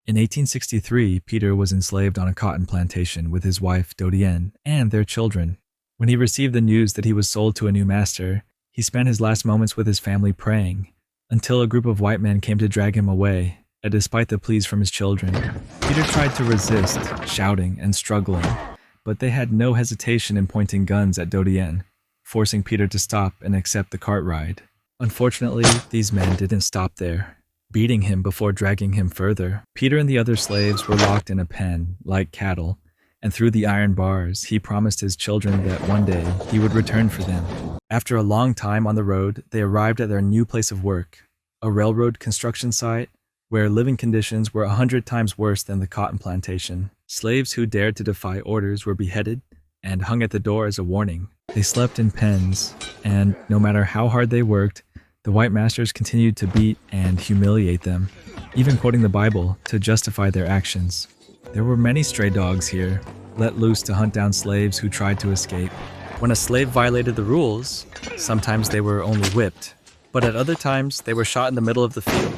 In 1863, Peter was enslaved on a cotton plantation with his wife, Dodienne, and their children. When he received the news that he was sold to a new master, he spent his last moments with his family praying, until a group of white men came to drag him away, and despite the pleas from his children. Peter tried to resist, shouting and struggling, but they had no hesitation in pointing guns at Dodienne, forcing Peter to stop and accept the cart ride. Unfortunately, these men didn't stop there, beating him before dragging him further. Peter and the other slaves were locked in a pen, like cattle, and through the iron bars, he promised his children that one day he would return for them. After a long time on the road, they arrived at their new place of work, a railroad construction site where living conditions were 100 times worse than the cotton plantation. Slaves who dared to defy orders were beheaded and hung at the door as a warning. They slept in pens, and no matter how hard they worked, the white masters continued to beat and humiliate them, even quoting the Bible to justify their actions. There were many stray dogs here, let loose to hunt down slaves who tried to escape. When a slave violated the rules, sometimes they were only whipped, but at other times they were shot in the middle of the field.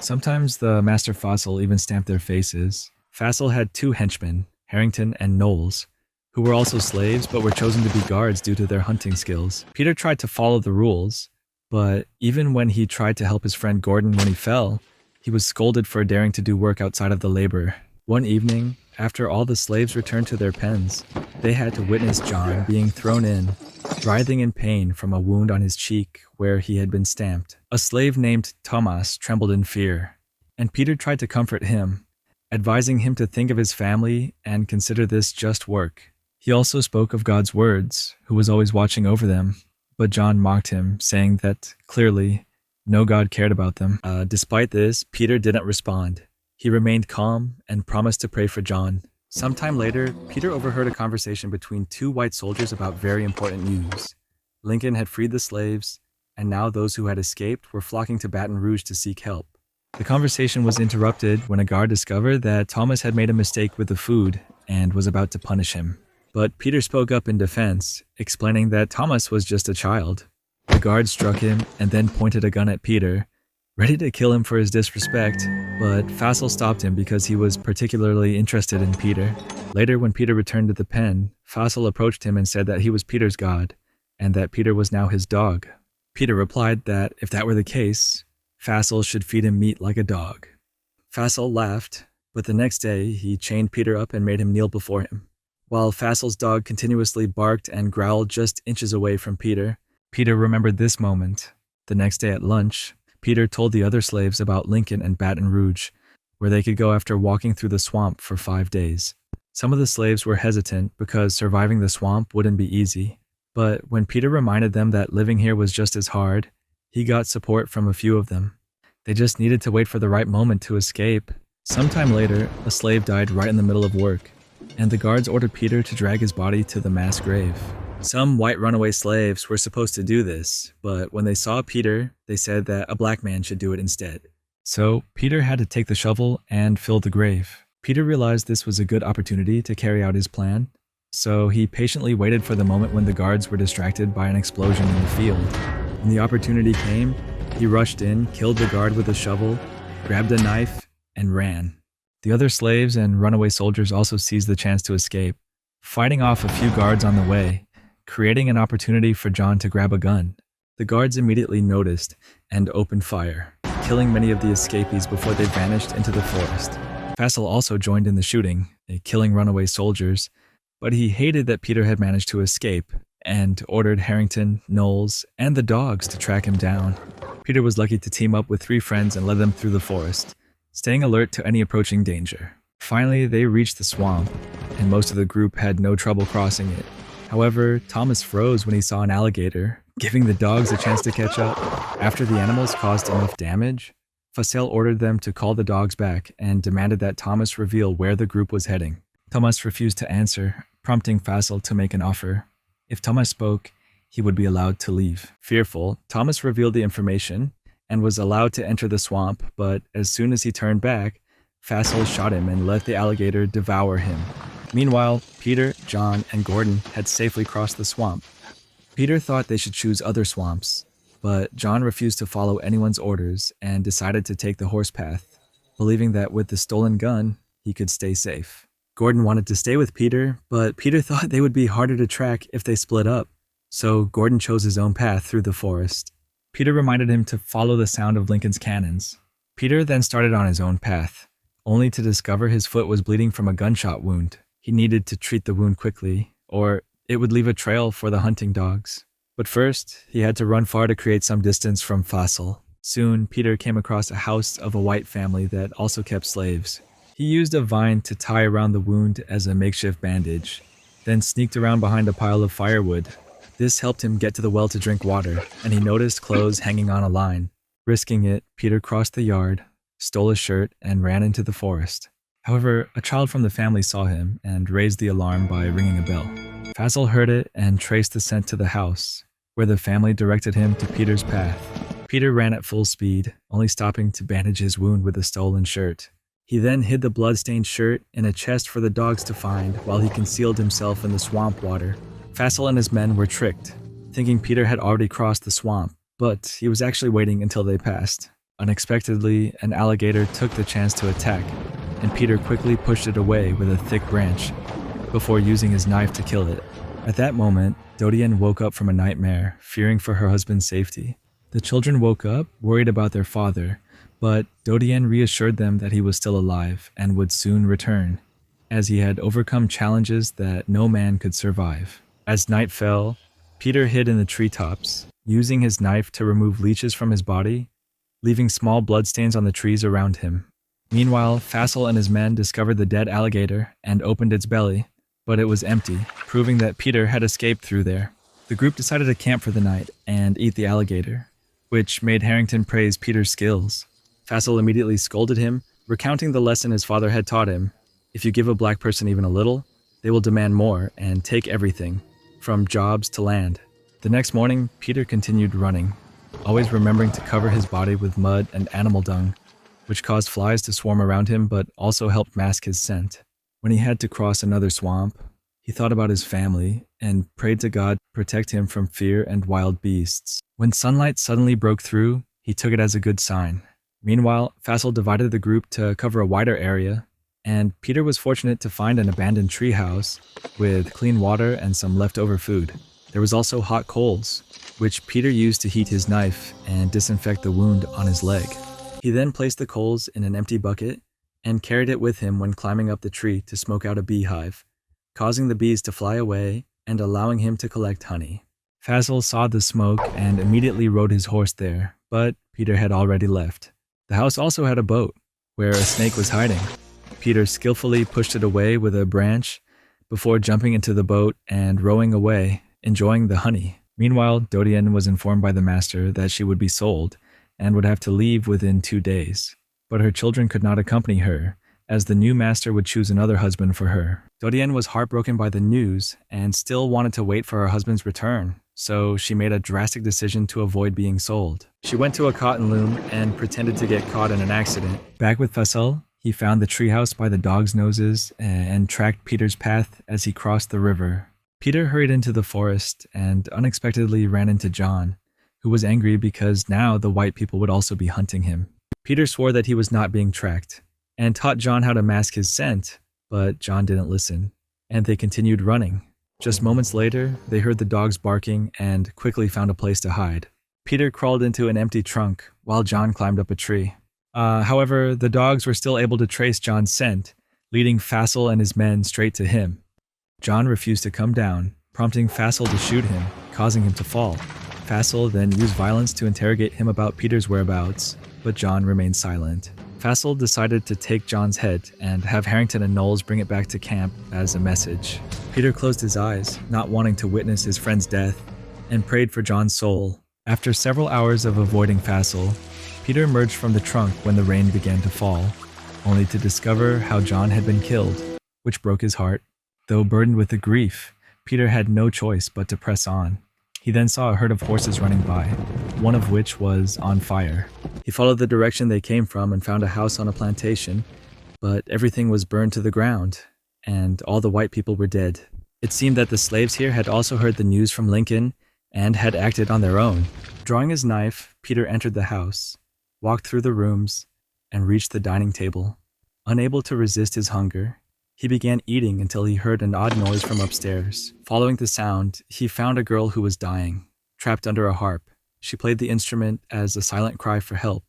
Sometimes the master Fossil even stamped their faces. Fossil had two henchmen, Harrington and Knowles, who were also slaves but were chosen to be guards due to their hunting skills. Peter tried to follow the rules, but even when he tried to help his friend Gordon when he fell, he was scolded for daring to do work outside of the labor. One evening, after all the slaves returned to their pens, they had to witness John being thrown in, writhing in pain from a wound on his cheek where he had been stamped. A slave named Thomas trembled in fear, and Peter tried to comfort him, advising him to think of his family and consider this just work. He also spoke of God's words, who was always watching over them, but John mocked him, saying that, clearly, no God cared about them. Despite this, Peter didn't respond. He remained calm and promised to pray for John. Sometime later, Peter overheard a conversation between two white soldiers about very important news. Lincoln had freed the slaves, and now those who had escaped were flocking to Baton Rouge to seek help. The conversation was interrupted when a guard discovered that Thomas had made a mistake with the food and was about to punish him. But Peter spoke up in defense, explaining that Thomas was just a child. The guard struck him and then pointed a gun at Peter, ready to kill him for his disrespect, but Fossil stopped him because he was particularly interested in Peter. Later, when Peter returned to the pen, Fossil approached him and said that he was Peter's god, and that Peter was now his dog. Peter replied that if that were the case, Fossil should feed him meat like a dog. Fossil laughed, but the next day he chained Peter up and made him kneel before him. While Fossil's dog continuously barked and growled just inches away from Peter, Peter remembered this moment. The next day at lunch, Peter told the other slaves about Lincoln and Baton Rouge, where they could go after walking through the swamp for 5 days. Some of the slaves were hesitant because surviving the swamp wouldn't be easy, but when Peter reminded them that living here was just as hard, he got support from a few of them. They just needed to wait for the right moment to escape. Sometime later, a slave died right in the middle of work, and the guards ordered Peter to drag his body to the mass grave. Some white runaway slaves were supposed to do this, but when they saw Peter, they said that a black man should do it instead. So Peter had to take the shovel and fill the grave. Peter realized this was a good opportunity to carry out his plan, so he patiently waited for the moment when the guards were distracted by an explosion in the field. When the opportunity came, he rushed in, killed the guard with a shovel, grabbed a knife, and ran. The other slaves and runaway soldiers also seized the chance to escape, fighting off a few guards on the way, creating an opportunity for John to grab a gun. The guards immediately noticed and opened fire, killing many of the escapees before they vanished into the forest. Fossil also joined in the shooting, killing runaway soldiers, but he hated that Peter had managed to escape and ordered Harrington, Knowles, and the dogs to track him down. Peter was lucky to team up with 3 friends and led them through the forest, staying alert to any approaching danger. Finally, they reached the swamp, and most of the group had no trouble crossing it. However, Thomas froze when he saw an alligator, giving the dogs a chance to catch up. After the animals caused enough damage, Fossil ordered them to call the dogs back and demanded that Thomas reveal where the group was heading. Thomas refused to answer, prompting Fossil to make an offer. If Thomas spoke, he would be allowed to leave. Fearful, Thomas revealed the information and was allowed to enter the swamp, but as soon as he turned back, Fossil shot him and let the alligator devour him. Meanwhile, Peter, John, and Gordon had safely crossed the swamp. Peter thought they should choose other swamps, but John refused to follow anyone's orders and decided to take the horse path. believing that with the stolen gun, he could stay safe. Gordon wanted to stay with Peter, but Peter thought they would be harder to track if they split up, so Gordon chose his own path through the forest. Peter reminded him to follow the sound of Lincoln's cannons. Peter then started on his own path, only to discover his foot was bleeding from a gunshot wound. He needed to treat the wound quickly, or it would leave a trail for the hunting dogs. But first, he had to run far to create some distance from Fassel. Soon, Peter came across a house of a white family that also kept slaves. He used a vine to tie around the wound as a makeshift bandage, then sneaked around behind a pile of firewood. This helped him get to the well to drink water, and he noticed clothes hanging on a line. Risking it, Peter crossed the yard, stole a shirt, and ran into the forest. However, a child from the family saw him and raised the alarm by ringing a bell. Fassel heard it and traced the scent to the house, where the family directed him to Peter's path. Peter ran at full speed, only stopping to bandage his wound with a stolen shirt. He then hid the blood-stained shirt in a chest for the dogs to find while he concealed himself in the swamp water. Fassel and his men were tricked, thinking Peter had already crossed the swamp, but he was actually waiting until they passed. Unexpectedly, an alligator took the chance to attack, and Peter quickly pushed it away with a thick branch before using his knife to kill it. At that moment, Dodienne woke up from a nightmare, fearing for her husband's safety. The children woke up, worried about their father, but Dodienne reassured them that he was still alive and would soon return, as he had overcome challenges that no man could survive. As night fell, Peter hid in the treetops, using his knife to remove leeches from his body, leaving small bloodstains on the trees around him. Meanwhile, Fassel and his men discovered the dead alligator and opened its belly, but it was empty, proving that Peter had escaped through there. The group decided to camp for the night and eat the alligator, which made Harrington praise Peter's skills. Fassel immediately scolded him, recounting the lesson his father had taught him. If you give a black person even a little, they will demand more and take everything, from jobs to land. The next morning, Peter continued running, always remembering to cover his body with mud and animal dung, which caused flies to swarm around him but also helped mask his scent. When he had to cross another swamp, he thought about his family and prayed to God to protect him from fear and wild beasts. When sunlight suddenly broke through, he took it as a good sign. Meanwhile, Fassel divided the group to cover a wider area, and Peter was fortunate to find an abandoned treehouse with clean water and some leftover food. There was also hot coals, which Peter used to heat his knife and disinfect the wound on his leg. He then placed the coals in an empty bucket and carried it with him when climbing up the tree to smoke out a beehive, causing the bees to fly away and allowing him to collect honey. Fassel saw the smoke and immediately rode his horse there, but Peter had already left. The house also had a boat, where a snake was hiding. Peter skillfully pushed it away with a branch before jumping into the boat and rowing away, enjoying the honey. Meanwhile, Dodienne was informed by the master that she would be sold and would have to leave within 2 days. But her children could not accompany her, as the new master would choose another husband for her. Dodienne was heartbroken by the news and still wanted to wait for her husband's return, so she made a drastic decision to avoid being sold. She went to a cotton loom and pretended to get caught in an accident. Back with Fassel, he found the treehouse by the dogs' noses and tracked Peter's path as he crossed the river. Peter hurried into the forest and unexpectedly ran into John, who was angry because now the white people would also be hunting him. Peter swore that he was not being tracked and taught John how to mask his scent, but John didn't listen, and they continued running. Just moments later, they heard the dogs barking and quickly found a place to hide. Peter crawled into an empty trunk while John climbed up a tree. However, the dogs were still able to trace John's scent, leading Fassel and his men straight to him. John refused to come down, prompting Fassel to shoot him, causing him to fall. Fassel then used violence to interrogate him about Peter's whereabouts, but John remained silent. Fassel decided to take John's head and have Harrington and Knowles bring it back to camp as a message. Peter closed his eyes, not wanting to witness his friend's death, and prayed for John's soul. After several hours of avoiding Fassel, Peter emerged from the trunk when the rain began to fall, only to discover how John had been killed, which broke his heart. Though burdened with the grief, Peter had no choice but to press on. He then saw a herd of horses running by, one of which was on fire. He followed the direction they came from and found a house on a plantation, but everything was burned to the ground, and all the white people were dead. It seemed that the slaves here had also heard the news from Lincoln and had acted on their own. Drawing his knife, Peter entered the house, walked through the rooms, and reached the dining table. Unable to resist his hunger, he began eating until he heard an odd noise from upstairs. Following the sound, he found a girl who was dying, trapped under a harp. She played the instrument as a silent cry for help.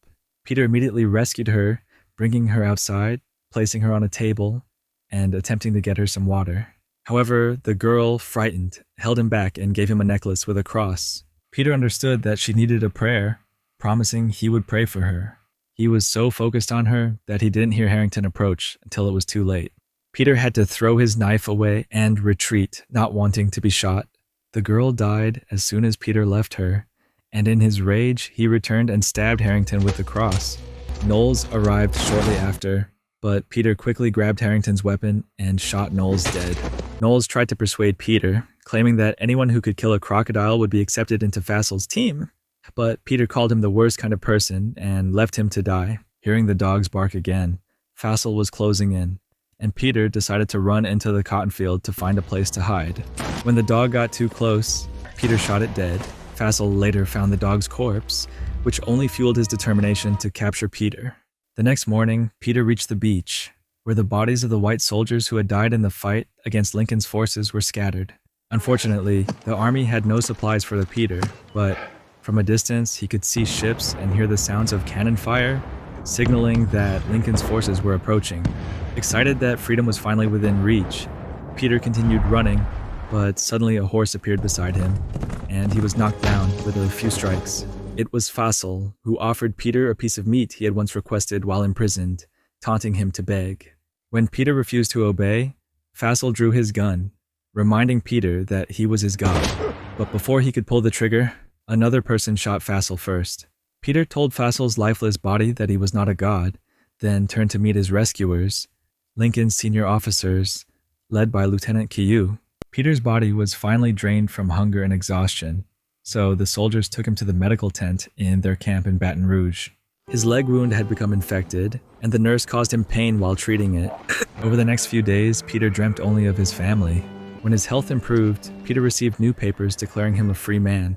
Peter immediately rescued her, bringing her outside, placing her on a table, and attempting to get her some water. However, the girl, frightened, held him back and gave him a necklace with a cross. Peter understood that she needed a prayer, promising he would pray for her. He was so focused on her that he didn't hear Harrington approach until it was too late. Peter had to throw his knife away and retreat, not wanting to be shot. The girl died as soon as Peter left her, and in his rage, he returned and stabbed Harrington with the cross. Knowles arrived shortly after, but Peter quickly grabbed Harrington's weapon and shot Knowles dead. Knowles tried to persuade Peter, claiming that anyone who could kill a crocodile would be accepted into Fassel's team, but Peter called him the worst kind of person and left him to die. Hearing the dogs bark again, Fassel was closing in, and Peter decided to run into the cotton field to find a place to hide. When the dog got too close, Peter shot it dead. Fassel later found the dog's corpse, which only fueled his determination to capture Peter. The next morning, Peter reached the beach, where the bodies of the white soldiers who had died in the fight against Lincoln's forces were scattered. Unfortunately, the army had no supplies for the Peter, but from a distance he could see ships and hear the sounds of cannon fire, signaling that Lincoln's forces were approaching. Excited that freedom was finally within reach, Peter continued running, but suddenly a horse appeared beside him, and he was knocked down with a few strikes. It was Fassel, who offered Peter a piece of meat he had once requested while imprisoned, taunting him to beg. When Peter refused to obey, Fassel drew his gun, reminding Peter that he was his god. But before he could pull the trigger, another person shot Fassel first. Peter told Fassel's lifeless body that he was not a god, then turned to meet his rescuers, Lincoln's senior officers, led by Lieutenant Quiu. Peter's body was finally drained from hunger and exhaustion, so the soldiers took him to the medical tent in their camp in Baton Rouge. His leg wound had become infected, and the nurse caused him pain while treating it. Over the next few days, Peter dreamt only of his family. When his health improved, Peter received new papers declaring him a free man,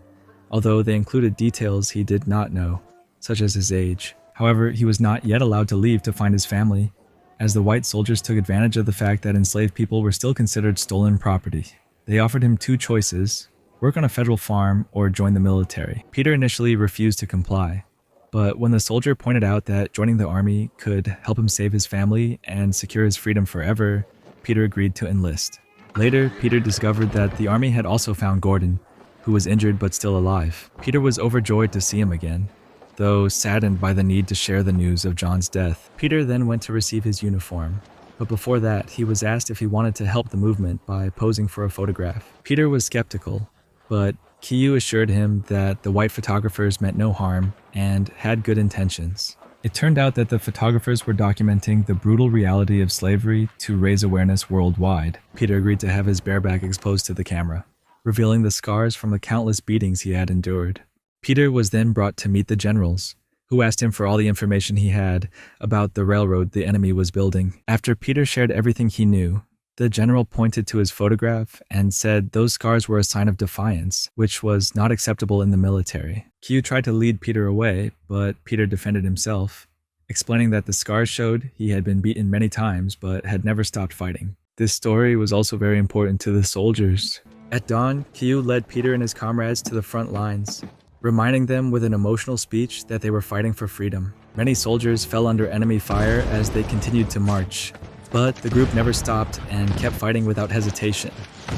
although they included details he did not know, such as his age. However, he was not yet allowed to leave to find his family, as the white soldiers took advantage of the fact that enslaved people were still considered stolen property. They offered him two choices: work on a federal farm or join the military. Peter initially refused to comply, but when the soldier pointed out that joining the army could help him save his family and secure his freedom forever, Peter agreed to enlist. Later, Peter discovered that the army had also found Gordon, who was injured but still alive. Peter was overjoyed to see him again, though saddened by the need to share the news of John's death. Peter then went to receive his uniform, but before that, he was asked if he wanted to help the movement by posing for a photograph. Peter was skeptical, but Quiu assured him that the white photographers meant no harm and had good intentions. It turned out that the photographers were documenting the brutal reality of slavery to raise awareness worldwide. Peter agreed to have his bare back exposed to the camera, revealing the scars from the countless beatings he had endured. Peter was then brought to meet the generals, who asked him for all the information he had about the railroad the enemy was building. After Peter shared everything he knew, the general pointed to his photograph and said those scars were a sign of defiance, which was not acceptable in the military. Quiu tried to lead Peter away, but Peter defended himself, explaining that the scars showed he had been beaten many times but had never stopped fighting. This story was also very important to the soldiers. At dawn, Quiu led Peter and his comrades to the front lines, reminding them with an emotional speech that they were fighting for freedom. Many soldiers fell under enemy fire as they continued to march, but the group never stopped and kept fighting without hesitation.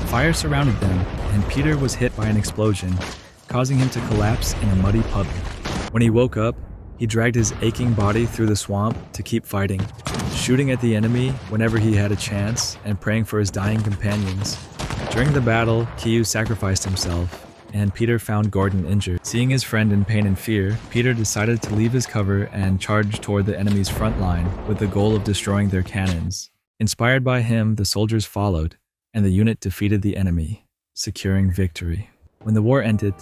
Fire surrounded them, and Peter was hit by an explosion, causing him to collapse in a muddy puddle. When he woke up, he dragged his aching body through the swamp to keep fighting, shooting at the enemy whenever he had a chance and praying for his dying companions. During the battle, Quiu sacrificed himself, and Peter found Gordon injured. Seeing his friend in pain and fear, Peter decided to leave his cover and charge toward the enemy's front line with the goal of destroying their cannons. Inspired by him, the soldiers followed, and the unit defeated the enemy, securing victory. When the war ended,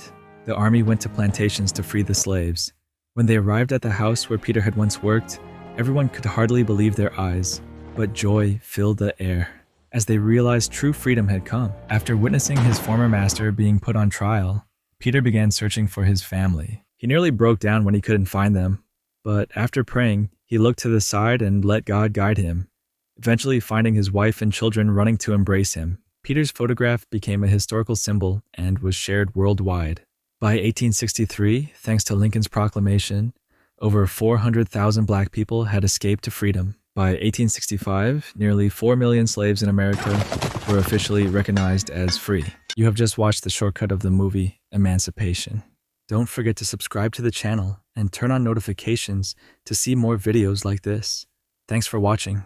the army went to plantations to free the slaves. When they arrived at the house where Peter had once worked, everyone could hardly believe their eyes, but joy filled the air as they realized true freedom had come. After witnessing his former master being put on trial, Peter began searching for his family. He nearly broke down when he couldn't find them, but after praying, He looked to the side and let God guide him, eventually finding his wife and children running to embrace him. Peter's photograph became a historical symbol and was shared worldwide. By 1863, thanks to Lincoln's proclamation, over 400,000 black people had escaped to freedom. By 1865, nearly 4 million slaves in America were officially recognized as free. You have just watched the shortcut of the movie Emancipation. Don't forget to subscribe to the channel and turn on notifications to see more videos like this. Thanks for watching.